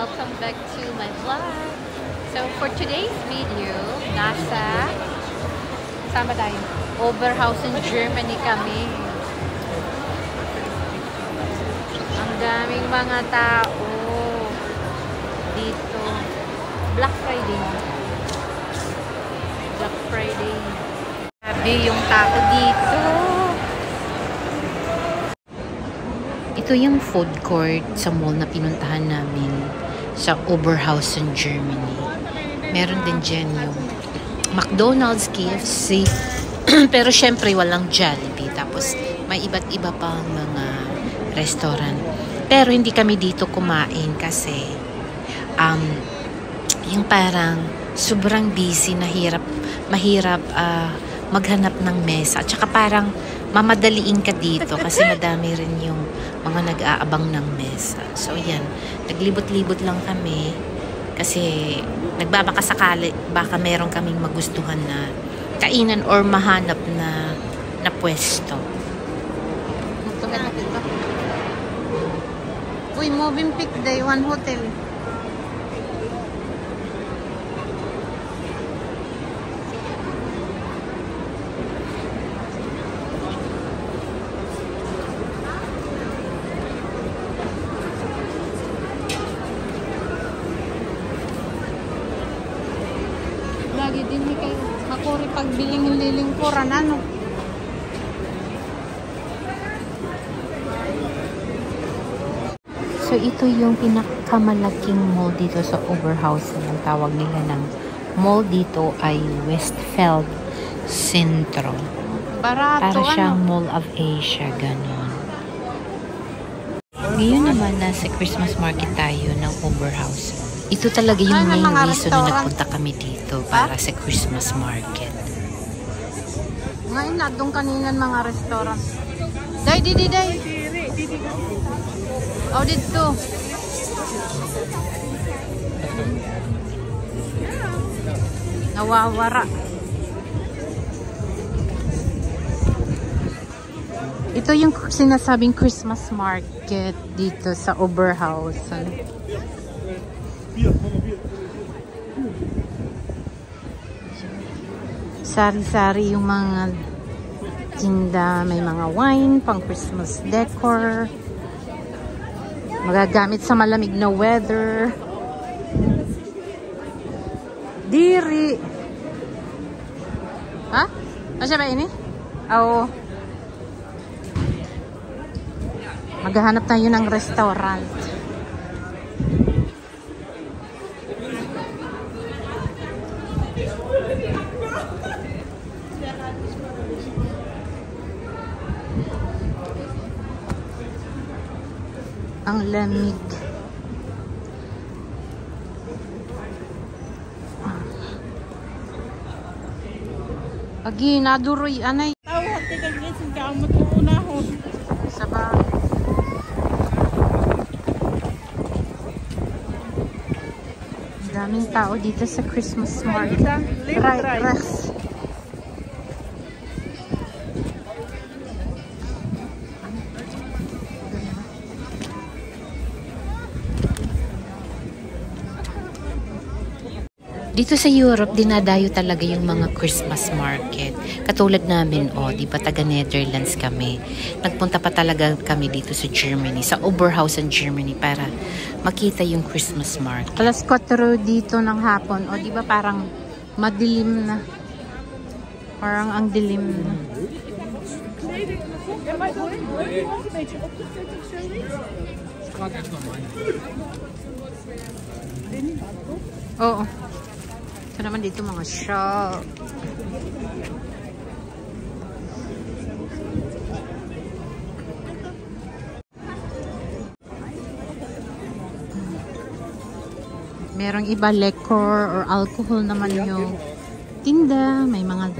welcome back to my vlog. So for today's video, nasa sama tayo, Oberhausen, Germany kami. Ang daming mga tao dito. Black Friday. Black Friday. Sabi yung tao dito. Ito yung food court sa mall na pinuntahan namin sa Oberhausen, Germany. Meron din dyan yung McDonald's, KFC, pero syempre walang Jollibee. Tapos may iba't iba pang mga restaurant. Pero hindi kami dito kumain kasi yung parang sobrang busy, mahirap maghanap ng mesa. At saka parang mamadaliin ka dito kasi madami rin yung mga nag-aabang ng mesa. So yan, naglibot-libot lang kami kasi nagbabaka sakali baka meron kaming magustuhan na kainan or mahanap na pwesto. Uy, Movenpick Day, One Hotel. Lagi din kayo makuri pagbiling lilingkuran, ano? So ito yung pinakamalaking mall dito sa Oberhausen. Ang tawag nila ng mall dito ay Westfeld Centro. Barato, Para siyang Mall of Asia, ganon. Ngayon naman nasa Christmas market tayo ng Oberhausen. Ito talaga yung main reason na nagpunta kami dito para sa Christmas market. Ngayon na, doon kaninan mga restaurant. Day. Oh, dito. Nawawara. Ito yung sinasabing Christmas market dito sa Oberhausen. Sari-sari yung mga tinda, may mga wine, pang Christmas decor, magagamit sa malamig na weather. Diri. Ha? Masya ba ini? Oo. Maghahanap tayo ng restaurant. Ang lamig. Agi, naduroy, anay. Tawag, tigagnisin ka ang matuunahon. Sabah. Daming tao dito sa Christmas market. Right. Dito sa Europe, dinadayo talaga yung mga Christmas market. Katulad namin, di ba taga Netherlands kami. Nagpunta pa talaga kami dito sa Germany, sa Oberhausen, Germany, para makita yung Christmas market. Alas 4 dito ng hapon. O, di ba parang madilim na. Parang ang dilim na. Oo. Ito naman dito mga shop. Merong iba liquor or alcohol naman yung tinda. May mga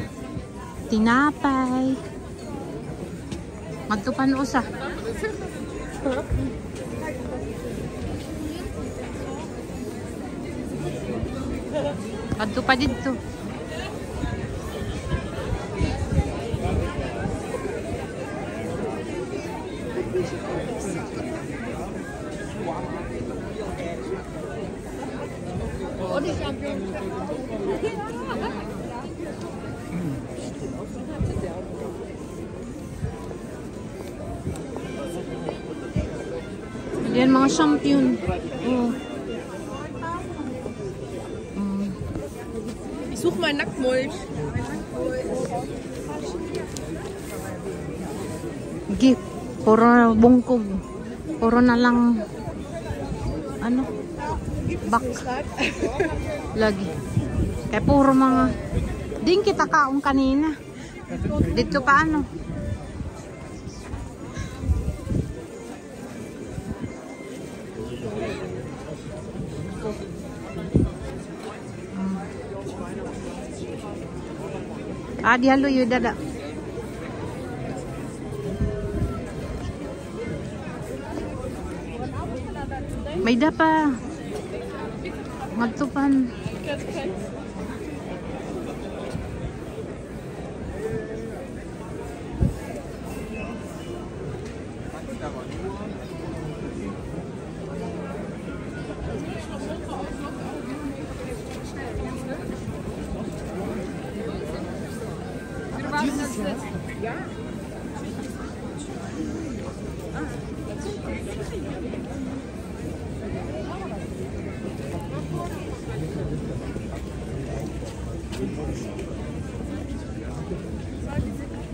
tinapay. Magtupan usa. Adto pa dito. Yan mga champion. Oh. Ich suche mal Nacktmulch. Gi, puro bungkog. Puro na lang ano? Bak. Lagi. Kaya puro mga din kita kaong kanina. Dito pa ano? Di halo yun dada. May da pa. Magtupan.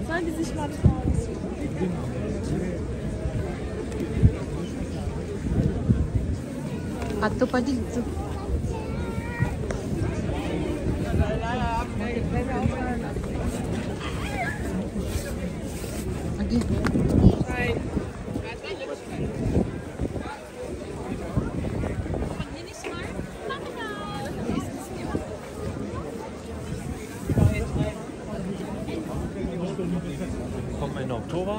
Sollen die sich mal trauen? Ato pa dito. Lagi. Kommt man in Oktober?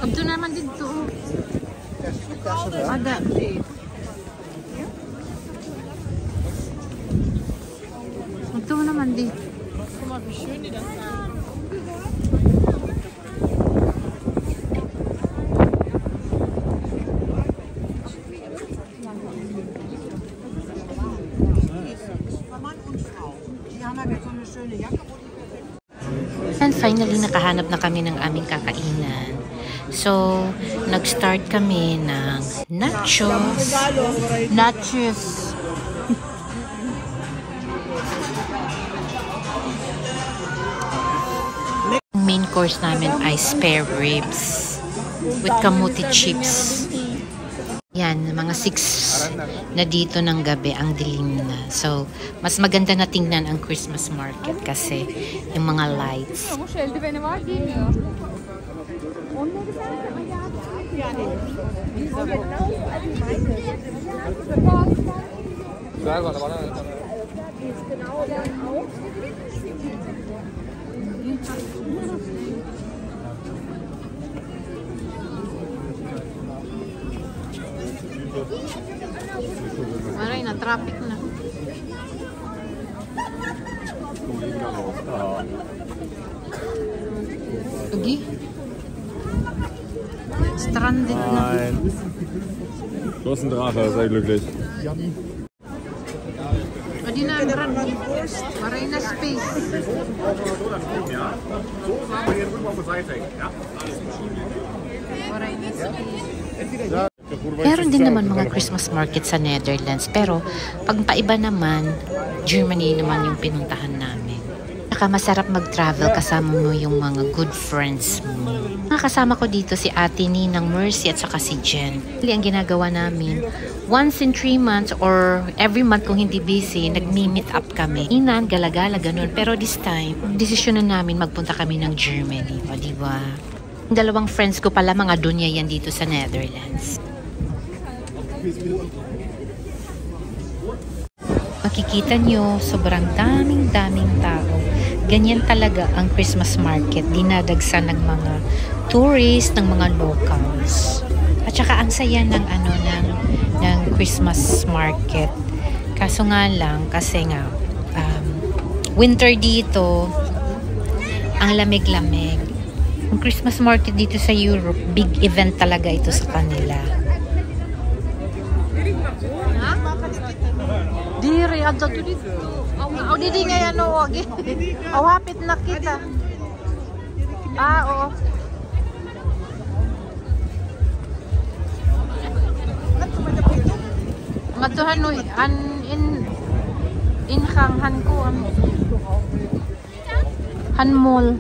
Abdo naman dito. Ada. Abdo naman dito. Guck mal, wie schön die das haben. And finally, nakahanap na kami ng aming kakainan. So, nag-start kami ng nachos. Nachos. Main course namin ay spare ribs with kamuti chips. Yan, mga 6 na dito ng gabi, ang dilim na. So, mas maganda na tingnan ang Christmas market kasi yung mga lights. Maray na, traffic na. Lagi. Stranded na. Nein. Du hast einen Drache, sei glücklich. Pwede na, Brad. Maray na space. Maray na space. Meron din naman mga Christmas market sa Netherlands, pero pag paiba naman, Germany naman yung pinuntahan namin. Saka masarap mag-travel kasama mo yung mga good friends mo. Mga kasama ko dito si Ate Ninang Mercy at saka si Jen. Ang ginagawa namin, once in 3 months or every month kung hindi busy, nag-meet up kami. Inan, galagala, ganun. Pero this time, desisyon na namin magpunta kami ng Germany. O, diba? Dalawang friends ko pala, mga dunya yan dito sa Netherlands. Makikita nyo, sobrang daming tao. Ganyan talaga ang Christmas market. Dinadagsan ng mga tourists, ng mga locals. At saka ang saya ng Christmas market. Kaso nga lang, kasi nga winter dito, ang lamig-lamig. Yung Christmas market dito sa Europe, big event talaga ito sa kanila. Diri, adto to dito. Aw, didi nga yan, o. Aw, hapit na kita. Oo. Ngatuhan no, in han ko, han mall.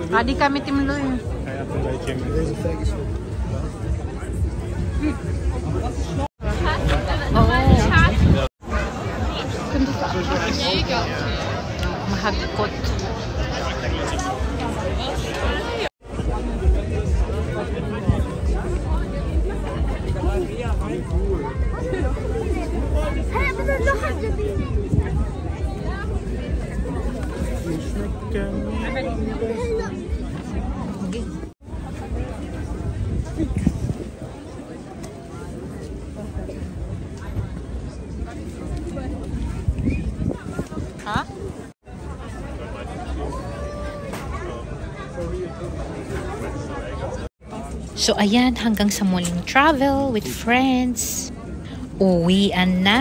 Adi kami timloy. Mahagkot. Ha? So ayan, hanggang sa muling travel with friends. Uwian na!